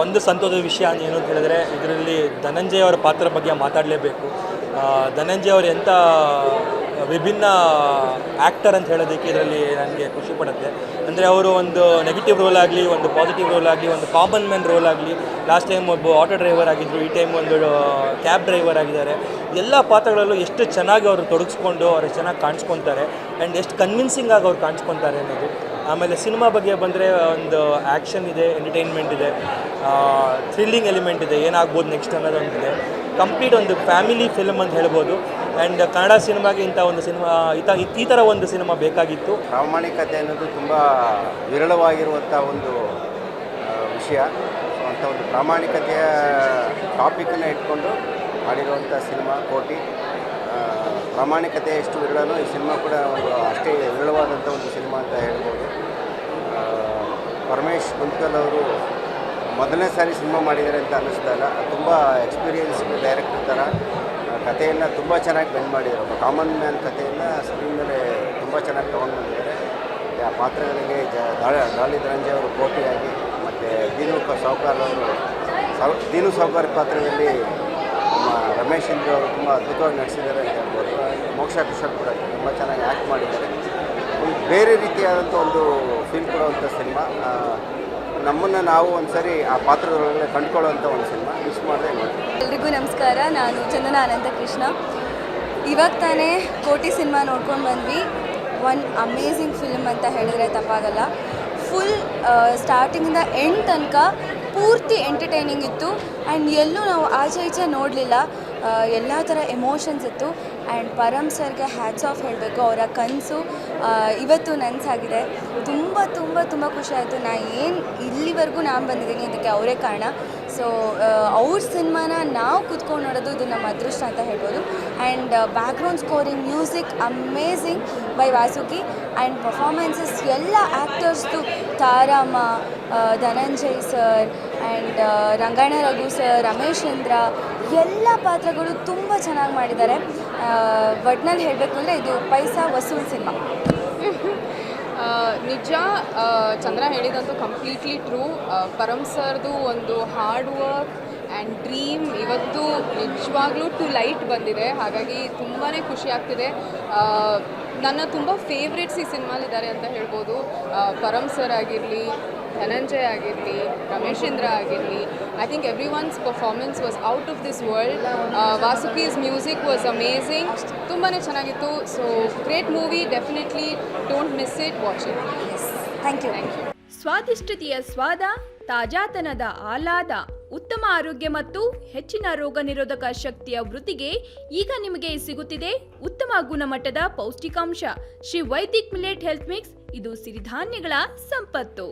ಒಂದು ಸಂತೋಷದ ವಿಷಯ ಏನು ಅಂತ ಹೇಳಿದ್ರೆ ಇದರಲ್ಲಿ ಧನಂಜಯ್ ಅವರ ಪಾತ್ರ ಬಗ್ಗೆ ಮಾತಾಡಲೇಬೇಕು. ಧನಂಜಯ್ ಅವರು ಎಂಥ ವಿಭಿನ್ನ ಆ್ಯಕ್ಟರ್ ಅಂತ ಹೇಳೋದಕ್ಕೆ ಇದರಲ್ಲಿ ನನಗೆ ಖುಷಿ ಪಡುತ್ತೆ. ಅಂದರೆ ಅವರು ಒಂದು ನೆಗೆಟಿವ್ ರೋಲ್ ಆಗಲಿ, ಒಂದು ಪಾಸಿಟಿವ್ ರೋಲ್ ಆಗಲಿ, ಒಂದು ಕಾಮನ್ ಮ್ಯಾನ್ ರೋಲ್ ಆಗಲಿ, ಲಾಸ್ಟ್ ಟೈಮ್ ಒಬ್ಬ ಆಟೋ ಡ್ರೈವರ್ ಆಗಿದ್ದರು, ಈ ಟೈಮ್ ಒಂದು ಕ್ಯಾಬ್ ಡ್ರೈವರ್ ಆಗಿದ್ದಾರೆ. ಎಲ್ಲ ಪಾತ್ರಗಳಲ್ಲೂ ಎಷ್ಟು ಚೆನ್ನಾಗಿ ಅವರು ತೊಡಗಿಸ್ಕೊಂಡು ಅವ್ರು ಚೆನ್ನಾಗಿ ಕಾಣಿಸ್ಕೊತಾರೆ ಆ್ಯಂಡ್ ಎಷ್ಟು ಕನ್ವಿನ್ಸಿಂಗ್ ಆಗಿ ಅವ್ರು ಕಾಣಿಸ್ಕೊತಾರೆ ಅನ್ನೋದು. ಆಮೇಲೆ ಸಿನಿಮಾ ಬಗ್ಗೆ ಬಂದರೆ ಒಂದು ಆ್ಯಕ್ಷನ್ ಇದೆ, ಎಂಟರ್ಟೈನ್ಮೆಂಟ್ ಇದೆ, ಥ್ರಿಲ್ಲಿಂಗ್ ಎಲಿಮೆಂಟ್ ಇದೆ, ಏನಾಗ್ಬೋದು ನೆಕ್ಸ್ಟ್ ಅನ್ನೋದೊಂದಿದೆ. ಕಂಪ್ಲೀಟ್ ಒಂದು ಫ್ಯಾಮಿಲಿ ಫಿಲ್ಮ್ ಅಂತ ಹೇಳ್ಬೋದು. ಆ್ಯಂಡ್ ಕನ್ನಡ ಸಿನಿಮಾಗೆ ಇಂಥ ಒಂದು ಸಿನಿಮಾ ಈ ಥರ ಒಂದು ಸಿನಿಮಾ ಬೇಕಾಗಿತ್ತು. ಪ್ರಾಮಾಣಿಕತೆ ಅನ್ನೋದು ತುಂಬ ವಿರಳವಾಗಿರುವಂಥ ಒಂದು ವಿಷಯ. ಅಂಥ ಒಂದು ಪ್ರಾಮಾಣಿಕತೆಯ ಟಾಪಿಕನ್ನು ಇಟ್ಕೊಂಡು ಮಾಡಿರುವಂಥ ಸಿನಿಮಾ ಕೋಟಿ. ಪ್ರಾಮಾಣಿಕತೆ ಎಷ್ಟು ವಿರಳನೋ ಈ ಸಿನಿಮಾ ಕೂಡ ಒಂದು ಅಷ್ಟೇ ವಿರಳವಾದಂಥ ಒಂದು ಸಿನಿಮಾ ಅಂತ ಹೇಳ್ಬೋದು. ಪರಮೇಶ್ ಗುಂತ್ಕಲ್ ಅವರು ಮೊದಲನೇ ಸಾರಿ ಸಿನಿಮಾ ಮಾಡಿದ್ದಾರೆ ಅಂತ ಅನ್ನಿಸ್ದಾಗ ತುಂಬ ಎಕ್ಸ್ಪೀರಿಯನ್ಸ್ ಡೈರೆಕ್ಟರ್ ಥರ ಕಥೆಯನ್ನು ತುಂಬ ಚೆನ್ನಾಗಿ ಬೆಂಡ್ ಮಾಡಿದ್ದಾರೆ. ಕಾಮನ್ ಮ್ಯಾನ್ ಕಥೆಯನ್ನು ಸ್ಕ್ರೀನ್ ಮೇಲೆ ತುಂಬ ಚೆನ್ನಾಗಿ ತೊಗೊಂಡು ಬಂದಿದ್ದಾರೆ. ಆ ಪಾತ್ರಗಳಿಗೆ ಡಾಲಿ ಧನಂಜಯ್ ಅವರು ಕೋಟಿಯಾಗಿ, ಮತ್ತು ದೀನು ಸಾವ್ಕಾರ್ ಪಾತ್ರದಲ್ಲಿ ನಮ್ಮ ರಮೇಶ್ ಇಂದ್ರ ಅವರು ತುಂಬ ಅದ್ಭುತವಾಗಿ ನಡೆಸಿದ್ದಾರೆ ಅಂತ ಹೇಳ್ಬೋದು. ಮೋಕ್ಷ ಕುಶಲ್ ಕೂಡ ತುಂಬ ಚೆನ್ನಾಗಿ ಆ್ಯಕ್ಟ್ ಮಾಡಿದ್ದಾರೆ. ಒಂದು ಬೇರೆ ರೀತಿಯಾದಂಥ ಒಂದು ಫೀಲ್ ಕೊಡುವಂಥ ಸಿನಿಮಾ. ನಮ್ಮನ್ನು ನಾವು ಒಂದು ಸರಿ ಆ ಪಾತ್ರದೊಳಗಡೆ ಕಂಡುಕೊಳ್ಳುವಂಥ ಒಂದು ಸಿನಿಮಾ. ಮಿಸ್ ಮಾಡದೆ ನೋಡಿ. ಎಲ್ರಿಗೂ ನಮಸ್ಕಾರ. ನಾನು ಚಂದನ ಅನಂತಕೃಷ್ಣ. ಇವಾಗ ತಾನೇ ಕೋಟಿ ಸಿನಿಮಾ ನೋಡ್ಕೊಂಡು ಬಂದ್ವಿ. ಒನ್ ಅಮೇಝಿಂಗ್ ಫಿಲ್ಮ್ ಅಂತ ಹೇಳಿದ್ರೆ ತಪ್ಪಾಗಲ್ಲ. ಫುಲ್ ಸ್ಟಾರ್ಟಿಂಗಿಂದ ಎಂಡ್ ತನಕ ಪೂರ್ತಿ ಎಂಟರ್ಟೈನಿಂಗ್ ಇತ್ತು. ಆ್ಯಂಡ್ ಎಲ್ಲೂ ನಾವು ಆಚೆ ಈಚೆ ನೋಡಲಿಲ್ಲ. ಎಲ್ಲ ಥರ ಎಮೋಷನ್ಸ್ ಇತ್ತು. ಆ್ಯಂಡ್ ಪರಮ್ ಸರ್ಗೆ ಹ್ಯಾಟ್ಸ್ ಆಫ್ ಹೇಳಬೇಕು. ಅವರ ಕನಸು ಇವತ್ತು ನನಸಾಗಿದೆ. ತುಂಬ ತುಂಬ ತುಂಬ ಖುಷಿ ಆಯಿತು. ಇಲ್ಲಿವರೆಗೂ ನಾನು ಬಂದಿದ್ದೀನಿ ಅದಕ್ಕೆ ಅವರೇ ಕಾರಣ. ಸೊ ಅವ್ರ ಸಿನಿಮಾನ ನಾವು ಕೂತ್ಕೊಂಡು ನೋಡೋದು ಇದು ನಮ್ಮ ಅದೃಷ್ಟ ಅಂತ ಹೇಳ್ಬೋದು. And background scoring, music amazing by Vasuki. And performances ಎಲ್ಲ ಆ್ಯಕ್ಟರ್ಸ್ದು, Taramma, Dhananjay sir and Rangayana Raghu sir, Ramesh Indra, ಎಲ್ಲ ಪಾತ್ರಗಳು ತುಂಬ ಚೆನ್ನಾಗಿ ಮಾಡಿದ್ದಾರೆ. ಒಟ್ನಲ್ಲಿ ಹೇಳಬೇಕು ಅಂದರೆ ಇದು ಪೈಸಾ ವಸೂಲ್ ಸಿನಿಮಾ. ನಿಜ, ಚಂದ್ರ ಹೇಳಿದಂತೂ ಕಂಪ್ಲೀಟ್ಲಿ ಟ್ರೂ. ಪರಮ್ ಸರ್ದು ಒಂದು ಹಾರ್ಡ್ ವರ್ಕ್ ಆ್ಯಂಡ್ ಡ್ರೀಮ್ ಇವತ್ತು ನಿಜವಾಗ್ಲೂ ಟು ಲೈಟ್ ಬಂದಿದೆ. ಹಾಗಾಗಿ ತುಂಬಾ ಖುಷಿ ಆಗ್ತಿದೆ. ನನ್ನ ತುಂಬ ಫೇವ್ರೇಟ್ಸ್ ಈ ಸಿನಿಮಾಲಿದ್ದಾರೆ ಅಂತ ಹೇಳ್ಬೋದು. ಪರಮ್ ಸರ್ ಆಗಿರಲಿ, ಧನಂಜಯ್ ಆಗಿರಲಿ, ರಮೇಶ್ ಇಂದ್ರ ಆಗಿರಲಿ, I think everyone's performance was out of this world. Vasuki's music was amazing. ತುಂಬಾ ಚೆನ್ನಾಗಿತ್ತು. So great movie. Definitely don't miss it, watch it. Thank you. ಸ್ವಾದಿಷ್ಟತೆಯ ಸ್ವಾದ, ತಾಜಾತನದ ಆಹ್ಲಾದ, ಉತ್ತಮ ಆರೋಗ್ಯ ಮತ್ತು ಹೆಚ್ಚಿನ ರೋಗ ನಿರೋಧಕ ಶಕ್ತಿಯ ವೃದ್ಧಿಗೆ ಈಗ ನಿಮಗೆ ಸಿಗುತ್ತಿದೆ ಉತ್ತಮ ಗುಣಮಟ್ಟದ ಪೌಷ್ಟಿಕಾಂಶ. Shri Vaidik millet health mix. ಇದು ಸಿರಿಧಾನ್ಯಗಳ ಸಂಪತ್ತು.